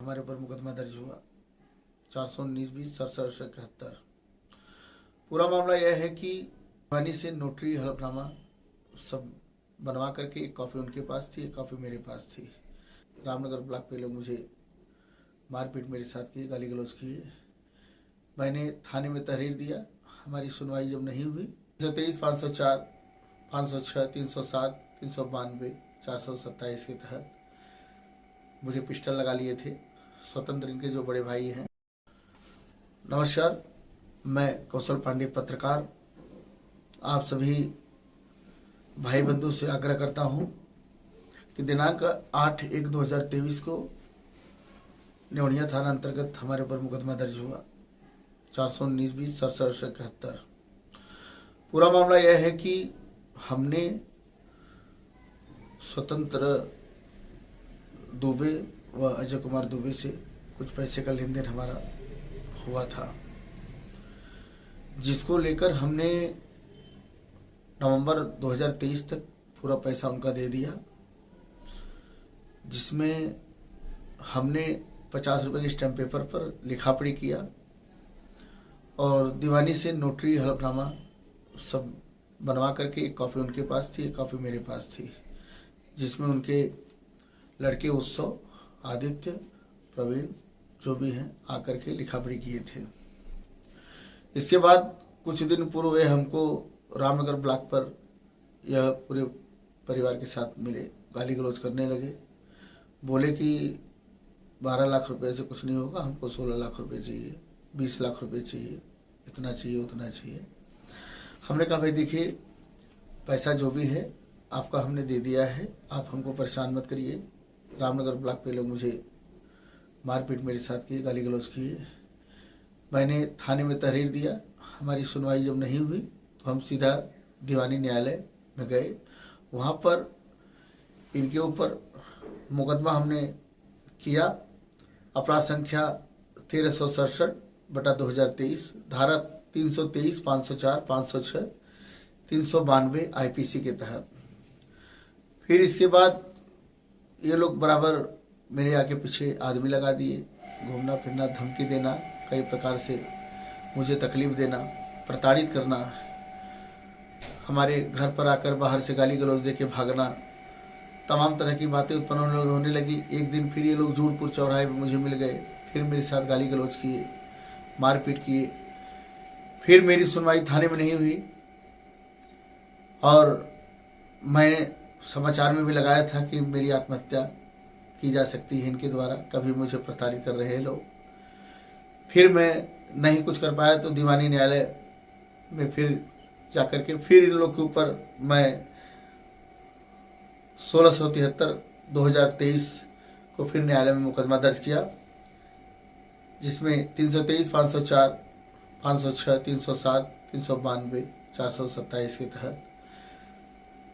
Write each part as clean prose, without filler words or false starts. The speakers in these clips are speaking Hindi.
हमारे ऊपर मुकदमा दर्ज हुआ 419-20-67-71। पूरा मामला यह है कि वानी से नोटरी हलफनामा सब बनवा करके एक कॉपी उनके पास थी, एक कॉपी मेरे पास थी। रामनगर ब्लॉक पे लोग मुझे मारपीट मेरे साथ किए, गाली गलौज किए। मैंने थाने में तहरीर दिया। हमारी सुनवाई जब नहीं हुई 323, 504, 506, 307, 392, 427 के तहत मुझे पिस्टल लगा लिए थे। स्वतंत्र इनके जो बड़े भाई हैं। नमस्कार, मैं कौशल पांडे पत्रकार आप सभी भाई बंधु से आग्रह करता हूं कि दिनांक 8/1/2023 को नेवड़िया थाना अंतर्गत हमारे ऊपर मुकदमा दर्ज हुआ 419-20-67-71। पूरा मामला यह है कि हमने स्वतंत्र दुबे व अजय कुमार दुबे से कुछ पैसे का लेन देन हमारा हुआ था, जिसको लेकर हमने नवंबर 2023 तक पूरा पैसा उनका दे दिया, जिसमें हमने 50 रुपये के स्टैम्प पेपर पर लिखापढ़ी किया और दीवानी से नोटरी हलफनामा सब बनवा करके एक कॉपी उनके पास थी, एक कॉपी मेरे पास थी, जिसमें उनके लड़के उत्सव, आदित्य, प्रवीण जो भी हैं आकर के लिखापढ़ी किए थे। इसके बाद कुछ दिन पूर्व वे हमको रामनगर ब्लॉक पर यह पूरे परिवार के साथ मिले, गाली गलौज करने लगे। बोले कि 12 लाख रुपए से कुछ नहीं होगा, हमको 16 लाख रुपए चाहिए, 20 लाख रुपए चाहिए, इतना चाहिए उतना चाहिए। हमने कहा भाई देखिए, पैसा जो भी है आपका हमने दे दिया है, आप हमको परेशान मत करिए। रामनगर ब्लॉक पे लोग मुझे मारपीट मेरे साथ किए, गाली गलौज किए। मैंने थाने में तहरीर दिया। हमारी सुनवाई जब नहीं हुई तो हम सीधा दीवानी न्यायालय में गए। वहाँ पर इनके ऊपर मुकदमा हमने किया। अपराध संख्या 1367/2023, धारा 323, 504, 506, 392 IPC के तहत। फिर इसके बाद ये लोग बराबर मेरे आगे पीछे आदमी लगा दिए, घूमना फिरना, धमकी देना, कई प्रकार से मुझे तकलीफ देना, प्रताड़ित करना, हमारे घर पर आकर बाहर से गाली गलौज दे के भागना, तमाम तरह की बातें उत्पन्न होने लगी। एक दिन फिर ये लोग जूड़पुर चौराहे पर मुझे मिल गए, फिर मेरे साथ गाली गलौज किए, मारपीट किए। फिर मेरी सुनवाई थाने में नहीं हुई और मैं समाचार में भी लगाया था कि मेरी आत्महत्या की जा सकती है इनके द्वारा, कभी मुझे प्रताड़ित कर रहे हैं लोग। फिर मैं नहीं कुछ कर पाया तो दीवानी न्यायालय में फिर जाकर के फिर इन लोग के ऊपर मैं 1673/2023 को फिर न्यायालय में मुकदमा दर्ज किया, जिसमें 323, 504, 506, 307, 392, 427 के तहत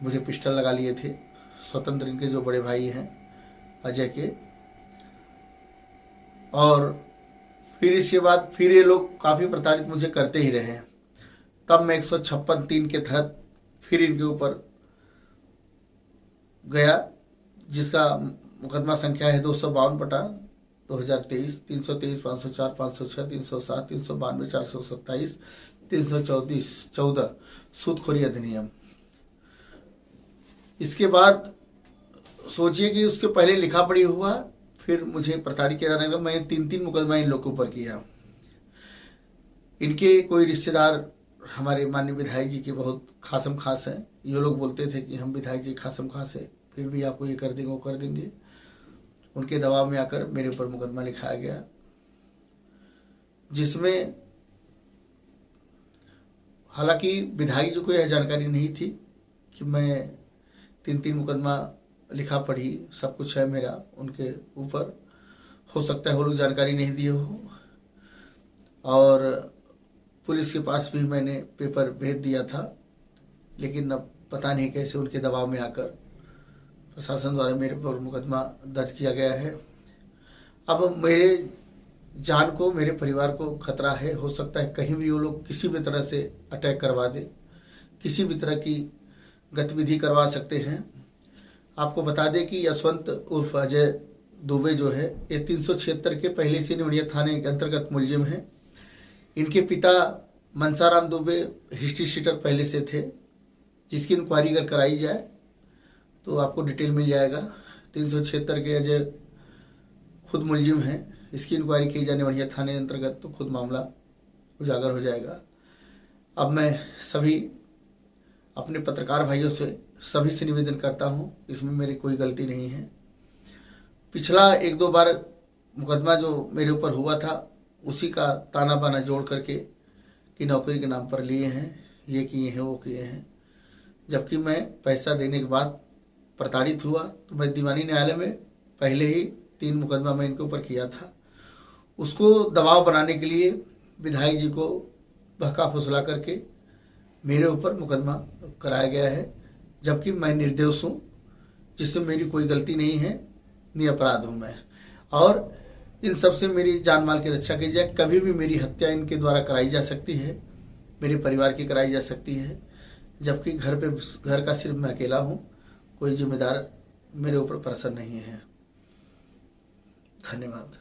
मुझे पिस्टल लगा लिए थे। स्वतंत्र इनके जो बड़े भाई हैं अजय के। और फिर इसके बाद फिर ये लोग काफ़ी प्रताड़ित मुझे करते ही रहे। तब मैं 156(3) के तहत फिर इनके ऊपर गया, जिसका मुकदमा संख्या है 252/2023, 323, 504, 506, 307, 392, 427, 314 सूदखोरी अधिनियम। इसके बाद सोचिए कि उसके पहले लिखा पढ़ी हुआ, फिर मुझे प्रताड़ित किया जाने लगा। मैंने 3 मुकदमा इन लोग के ऊपर किया। इनके कोई रिश्तेदार हमारे माननीय विधायक जी के बहुत खासम खास हैं। ये लोग बोलते थे कि हम विधायक जी खासम खास है, फिर भी आपको ये कर देंगे वो कर देंगे। उनके दबाव में आकर मेरे ऊपर मुकदमा लिखाया गया, जिसमें हालांकि विधायक जी को यह जानकारी नहीं थी कि मैं 3 मुकदमा लिखा पढ़ी सब कुछ है मेरा उनके ऊपर। हो सकता है वो लोग जानकारी नहीं दिए हो। और पुलिस के पास भी मैंने पेपर भेज दिया था, लेकिन अब पता नहीं कैसे उनके दबाव में आकर प्रशासन द्वारा मेरे पर मुकदमा दर्ज किया गया है। अब मेरे जान को, मेरे परिवार को खतरा है। हो सकता है कहीं भी वो लोग किसी भी तरह से अटैक करवा दे, किसी भी तरह की गतिविधि करवा सकते हैं। आपको बता दें कि यशवंत उर्फ अजय दुबे जो है ये 376 के पहले से निवड़िया थाने के अंतर्गत मुलजिम हैं। इनके पिता मनसाराम दुबे हिस्ट्री शीटर पहले से थे, जिसकी इंक्वायरी अगर कराई जाए तो आपको डिटेल मिल जाएगा। 376 के अजय खुद मुलजिम हैं, इसकी इंक्वायरी की जाने निवड़िया थाने अंतर्गत तो खुद मामला उजागर हो जाएगा। अब मैं सभी अपने पत्रकार भाइयों से सभी से निवेदन करता हूं, इसमें मेरी कोई गलती नहीं है। पिछला 1-2 बार मुकदमा जो मेरे ऊपर हुआ था उसी का ताना बाना जोड़ करके कि नौकरी के नाम पर लिए हैं, ये किए हैं, वो किए हैं। जबकि मैं पैसा देने के बाद प्रताड़ित हुआ तो मैं दीवानी न्यायालय में पहले ही 3 मुकदमा मैं इनके ऊपर किया था। उसको दबाव बनाने के लिए विधायक जी को बहका फुसला करके मेरे ऊपर मुकदमा कराया गया है, जबकि मैं निर्दोष हूँ, जिसमें मेरी कोई गलती नहीं है, निरपराध हूँ मैं। और इन सब से मेरी जान माल की रक्षा की जाए। कभी भी मेरी हत्या इनके द्वारा कराई जा सकती है, मेरे परिवार की कराई जा सकती है, जबकि घर का सिर्फ मैं अकेला हूँ, कोई जिम्मेदार मेरे ऊपर प्रसन्न नहीं है। धन्यवाद।